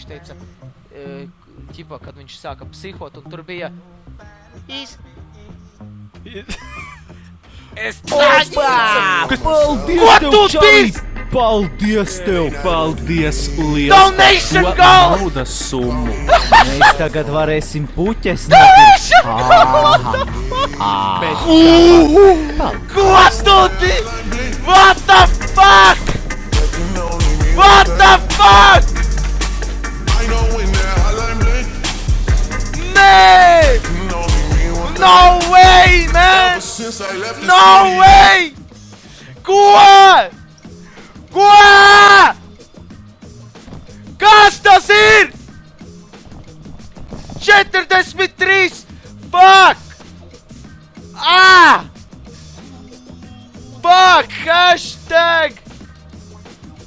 viņš teica, ķipa, kad viņš sāka psihot, un tur bija Es Opā! Paldies Ko tev, tu Čalī! tīs? Paldies tev! Paldies liels Donation par to goal! naudas summu. Mēs tagad varēsim puķes Donation Ko tu tīs? What the fuck? What the fuck? Nē! No way, man! No way! Ko? Ko? Kas tas ir? 43! Fuck! Ah! Fuck! Hashtag!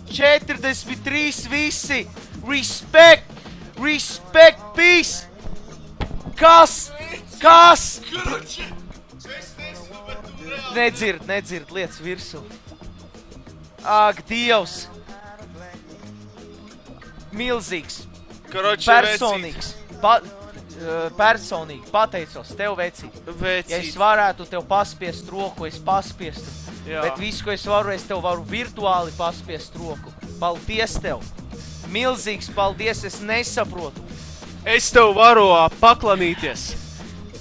43 visi! Respect! Respect, peace! Kas? Kas? Nedzird, lietas virsū. Ak, Dievs! Milzīgs, personīgs, personīgi pateicos tev, vecīt. Ja es varētu tev paspiest roku, es paspiestu. Jā. Bet visu, ko es varu, es tev varu virtuāli paspiest roku. Paldies tev! Milzīgs paldies, es nesaprotu. Es tev varu paklanīties.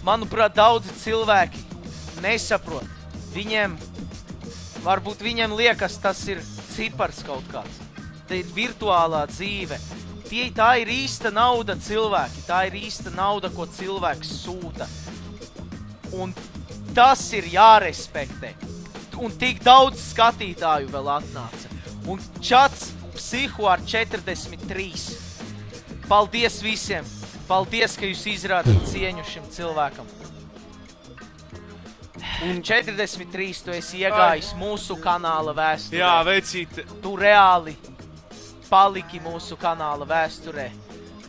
Manuprāt, daudzi cilvēki nesaprot. Varbūt viņiem liekas, tas ir cipars kaut kāds. Tā ir virtuālā dzīve. Tā ir īsta nauda cilvēki. Tā ir īsta nauda, ko cilvēks sūta. Un tas ir jārespektē. Un tik daudz skatītāju vēl atnāca. Un čats psiho ar 43. Paldies visiem! Paldies, ka jūs izrādat cieņu šim cilvēkam. Un 43 tu esi iegājis mūsu kanāla vēsturē. Jā, vecīt. Tu reāli paliki mūsu kanāla vēsturē.